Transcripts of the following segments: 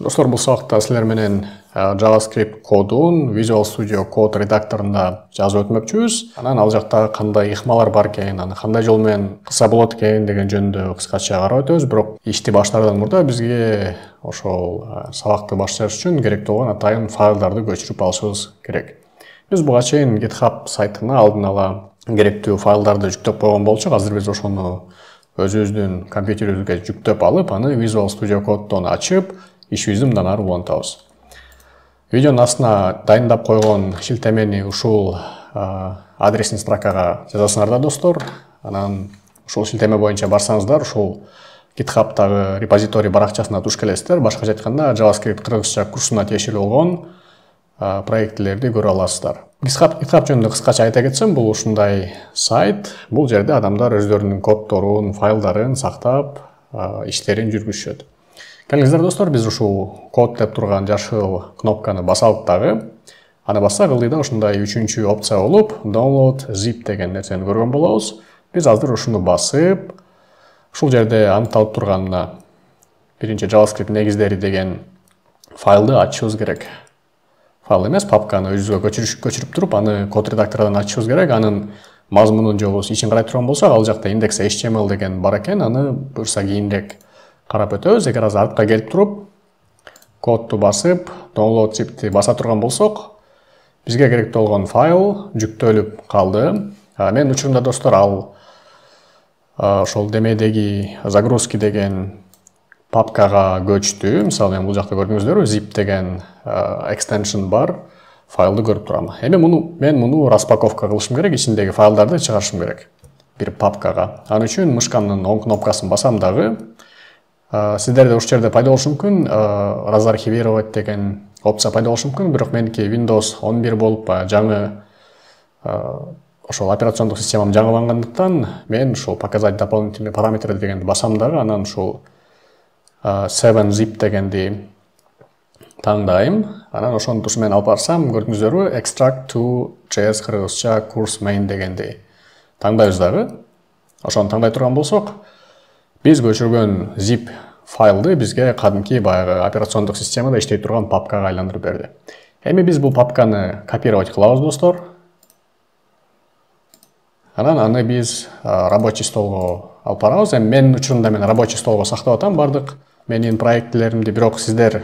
Достор, бұл сабақта сілер менен JavaScript кодун Visual Studio Code редакторында жазып өтмөкчүбүз. Анан ал жакта кандай ыкмалар бар экен, аны кандай жол менен кылса болот экен деген жөнүндө кыскача карап өтөбүз. Бирок ишти баштаардан мурда бизге ошол сабакты башташ үчүн керектүү болгон атайын файлдарды көчүрүп алышыбыз керек. Биз буга чейин GitHub сайтына алдын ала керектүү файлдарды жүктөп койгон болчук. Азыр биз ошону өзүбүздүн компьютерибизге жүктөп алып, аны Visual Studio Code'дон ачып, ишибизди мындан ары улантабыз. Видеонун астына дайындап койгон шилтемени ушул адресин строкага жазасыңар да, достор. Анан ушул шилтеме боюнча барсаңыздар, ушул GitHub'тагы репозиторий баракчасына туш келесиздер. Башкача айтканда, JavaScript кыргызча курсуна тиешелүү болгон проектлерди көрө аласыздар. GitHub жөнүндө кыскача айта кетсем, бул ушундай сайт. Бул жерде адамдар өздөрүнүн коддорун, файлдарын сактап, иштерин жүргүзүшөт. Келиңиздер, достор, биз ушул код деп турган жашыл кнопканы басалык дагы. Аны бассак, ылдыйда ушундай үчүнчү опция болуп, download zip деген нерсени көргөн болобуз. Биз азыр ушуну басып, ушул жерде аныкталып турган биринчи JavaScript негиздери деген файлды ачышыбыз керек. Файл эмес, папканы өзүбүзгө көчүрүп туруп, аны код редакторунан ачышыбыз керек. Анын мазмунун жобосу ичин карай турган болсок, ал жакта index.html деген бар экен. Аны буюрса кийинирээк карап өтөбүз. Эгер азыр артка келип туруп, кодду басып, download zip'ти баса турган болсок, бизге керектүү болгон файл жүктөлүп калды. Мен учурунда, достор, ал ошол демедеги загрузки деген папкага көчтү. Мисалы, мен бул жакта көрдүңүздөр, zip деген extension бар, файлды көрүп турам. Эми мен муну распаковка кылышым керек, ичиндеги файлдарды чыгарышым керек бир папкага. Ал үчүн мышкамдын оң кнопкасын басам дагы. Сиздерде ушул жерде пайда болушу мүмкүн, разархивировать деген опция пайда болушу мүмкүн, бирок меники Windows 11 болуп, жаңы ошол операциондук системам жаңылангандыктан мен ушул показать дополнительные параметры дегенди басам дагы, анан ушул 7zip дегенди тандайм. Анан ошону тушу менен алып барсам, көрдүңүздөрбү, extract to JS кыргызча курс main дегенди тандайбыз дагы. Ошону таңдай турган болсок, биз көчүргөн zip файлды бизге кадимки баягы операциондук системада иштей турган папкага айландырып берди. Эми биз бул папканы копировать кылабыз, достор. Анан аны биз рабочий столго алып барабыз. Эми менин учурумда мен рабочий столго сактап атам бардык менин проектлеримди, бирок сиздер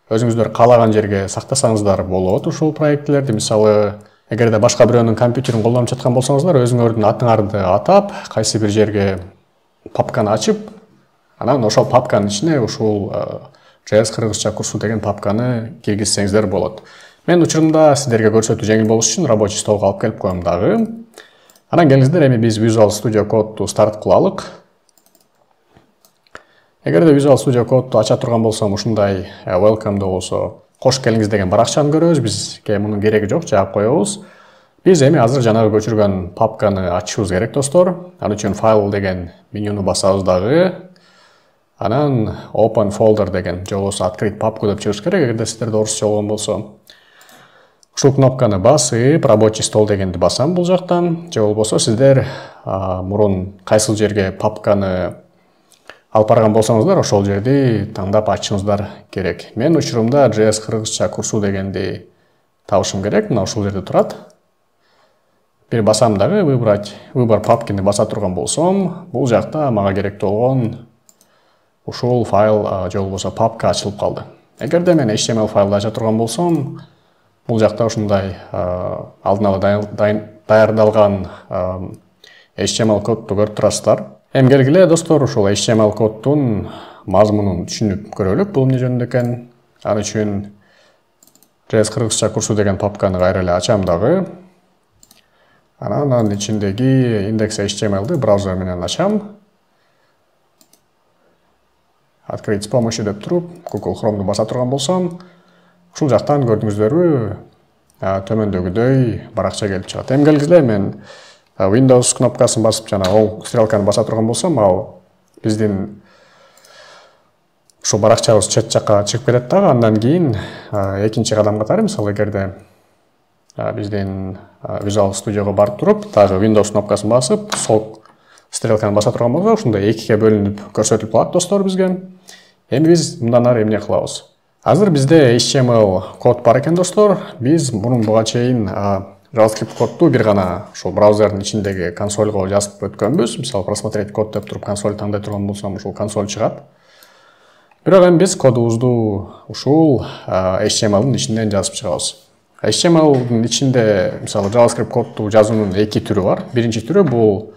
өзүңүздөр каалаган жерге сактасаңыздар болот ушул проектлерди. Мисалы, эгерде башка бирөөнүн компьютерин колдонуп жаткан болсоңуздар, өзүңөрдүн атыңарды атап, кайсы бир жерге папканы ачып, анан ошол папканын ичине ушул JS кыргызча курсу деген папканы киргизсеңиздер болот. Мен учурумда сиздерге көрсөтүү жеңил болуш үчүн рабочий столго алып келип коем дагы. Анан келиңиздер, эми биз Visual Studio Code'ду старт кылалык. Эгерде Visual Studio Code'ду ача турган болсом, ушундай welcome болсо, кош келиңиз деген баракчаны көрөбүз. Бизге мунун кереги жок, жаап коебуз. Биз эми азыр жанагы көчүргөн папканы ачышыбыз керек, достор. Ал үчүн файл деген менюну басабыз дагы. Анан open folder деген же болбосо открыть папку деп чыгыш керек, эгерде сиздерде орусча болгон болсо. Ушул кнопканы басып, рабочий стол дегенди басам бул жактан. Же болбосо сиздер мурун кайсыл жерге папканы алып барган болсоңуздар, ошол жерди тандап ачышыңыздар керек. Мен учурумда JS кыргызча курсу дегенди табышым керек. Мына ушул жерде турат. Бир басам дагы, выбор папкини баса турган болсом, бул жакта мага керектүү болгон ушул файл же болбосо папка ачылып калды. Эгерде мен HTML файлды ача турган болсом, бул жакта ушундай алдын ала даярдалган HTML кодду көрүп турасыздар. Эми келгиле, достор, ушул HTML коддун мазмунун түшүнүп көрөлүк. Бул эмне жөнүндө экен? Ал үчүн JS кыргызча курсу деген папканы кайра эле ачам дагы. Анан анын ичиндеги index.html'ды браузер менен ачам. Открыть с помощью деп туруп, Google Chrome'ду баса турган болсом, ушул жактан көрдүңүздөрбү, төмөндөгүдөй баракча келип чыгат. Эми келгиле, мен Windows кнопкасын басып, жана оң стрелканы баса турган болсом, ал биздин ушул баракчабыз чет жакка чыгып кетет дагы. Андан кийин экинчи кадам катары, мисалы, эгерде биздин Visual Studio'го барып туруп, дагы Windows кнопкасын басып, сол стрелканы баса турган болсок, ушундай экиге бөлүнүп көрсөтүлүп калат, достор, бизге. Эми биз мындан ары эмне кылабыз? Азыр бизде HTML код бар экен достор. Биз мурун буга чейин JavaScript кодду бир гана ушул браузердин ичиндеги консольго жазып өткөнбүз. Мисалы просмотреть код деп туруп консоль таңдай турган болсом, ушул консоль чыгат. Бирок эми биз кодубузду ушул HTMLдин ичинен жазып чыгабыз. HTMLдин ичинде мисалы JavaScript кодду жазуунун эки түрү бар. Биринчи түрү бул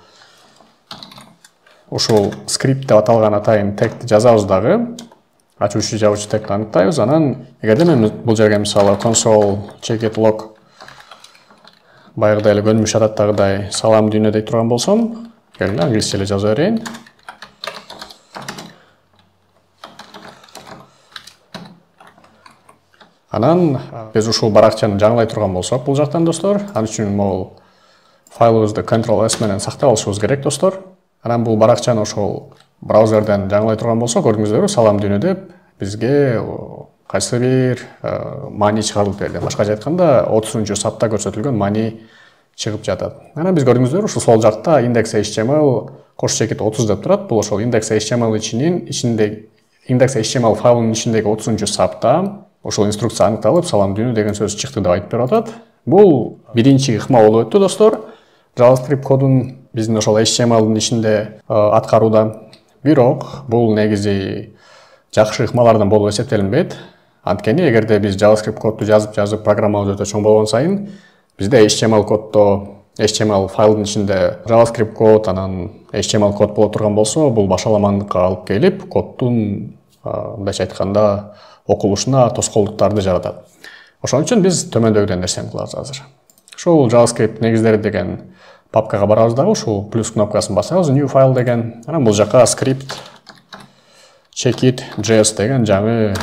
ушул скрипт деп аталган атайын тегти жазабыз дагы. Ачуучу жабуучу тегти аныктайбыз. Анан эгерде мен бул жерге мисалы console checkit log баягыдай эле көнүмүш адаттагыдай салам дүйнө дей турган болсом, келин англисче эле жаза берейин. Анан биз ушул баракчаны жаңылай турган болсок бул жактан достор, ал үчүн могул файлыбызды Ctrl S менен сактап алышыбыз керек достор. Анан бул баракчаны ошол браузерден жаңылай турган болсок, көрдүңүздөр, салам дүйнө деп бизге кайсы бир мани чыгарылып берди. Башкача айтканда 30-сапта көрсөтүлгөн мани чыгып жатат. Анан биз көрдүңүздөр, ушул сол жакта index.html кош чекит 30 деп турат. Бул ошол index.html ичинде index.html файлынын ичиндеги 30-сапта ошол инструкция аныкталып, салам дүйнө деген сөз чыкты деп айтып берип атат. Бул биринчи ыкма болуп өттү достор. JavaScript кодун биздин ошол HTMLдин ичинде аткарууда. Бирок бул негизи жакшы ыкмалардан болуп эсептелинбейт. Анткени эгерде биз JavaScript кодду жазып программабыз өтө чоң болгон сайын, бизде HTML файлдын ичинде JavaScript код, анан HTML код боло турган болсо, бул башаламандыкка алып келип, коддун мындайча айтканда окулушуна тоскоолдуктарды жаратат. Ошон үчүн биз төмөндөгүдөй нерсени кылабыз азыр. Ушул JavaScript негиздери деген папкага барабыз дагы, ушул плюс кнопкасын басабыз, new file деген. Анан бул жака script checkit.js деген жаңы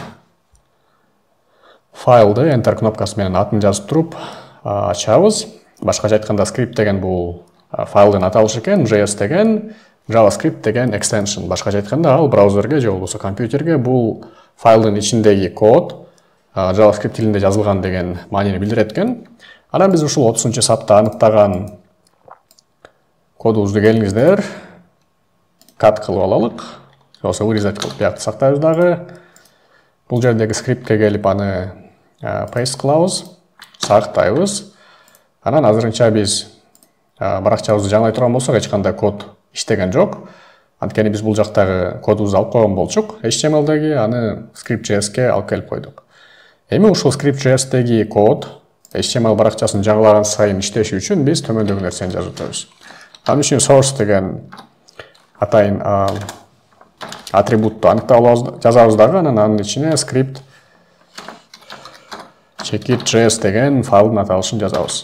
файлды enter кнопкасы менен атын жазып туруп ачабыз. Башкача айтканда script деген бул файлдын аталышы экен, JS деген JavaScript деген extension. Башкача айтканда ал браузерге же болбосо компьютерге бул файлдын ичиндеги код JavaScript тилинде жазылган деген маанини билдирет экен. Анан биз ушул 30-сапта аныктаган кодубузду келиңиздер кат кылып алалык. Болсо вырезать кылып биякты сактайбыз дагы. Бул жердеги скриптке келип аны paste кылабыз, сактайбыз. Анан азырынча биз баракчабызды жаңылай турган болсок, эч кандай код иштеген жок. Анткени биз бул жактагы кодубузду алып койгон болчук, HTMLдеги, аны script.js-ке алып келип койдук. Эми ушул script.js-деги код HTML баракчасын жаңылаган сайын иштеши үчүн биз төмөндөгү нерсени жазып өтөбүз. Ал үчүн source деген атайын атрибутту аныктап жазабыз дагы, анан анын ичине script checkit.js деген файлдын аталышын жазабыз.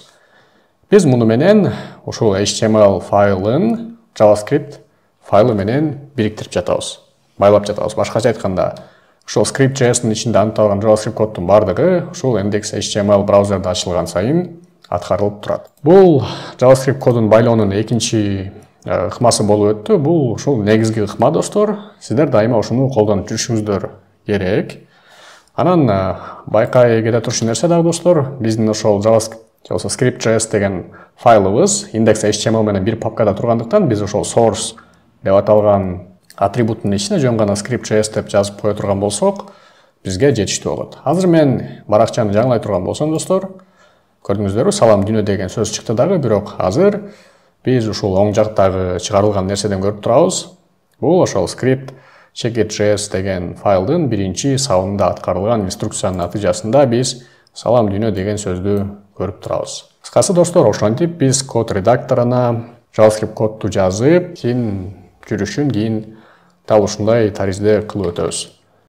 Биз муну менен ушул HTML файлын JavaScript файлы менен бириктирип жатабыз, байлап жатабыз. Башкача айтканда, ушул script.js-тин ичинде аныкталган JavaScript коддун бардыгы ушул index.html браузерде ачылган сайын аткарылып турат. Бул JavaScript кодун байлоонун экинчи ыкмасы болуп өттү. Бул ушул негизги ыкма достор. Сиздер дайыма ушуну колдонуп жүрүшүңүздөр керек. Анан байкай кете турчу нерсе дагы достор, биздин ошол JavaScript болсо script.js деген файлыбыз index.html менен бир папкада тургандыктан биз ошол source деп аталган атрибуттун ичине жөн гана script.js деп жазып кое турган болсок, бизге жетиштүү болот. Азыр мен баракчаны жаңылай турган болсом достор, көрдүңүздөрбү, салам дүйнө деген сөз чыкты дагы, бирок азыр биз ушул оң жактагы чыгарылган нерседен көрүп турабыз. Бул ошол script checkit.js деген файлдын биринчи сабында аткарылган инструкциянын натыйжасында биз салам дүйнө деген сөздү көрүп турабыз. Кыскасы достор, ошентип биз код редакторуна JavaScript кодду жазып, кийин жүрүшүн кийин дал ушундай таризде кылып өтөбүз.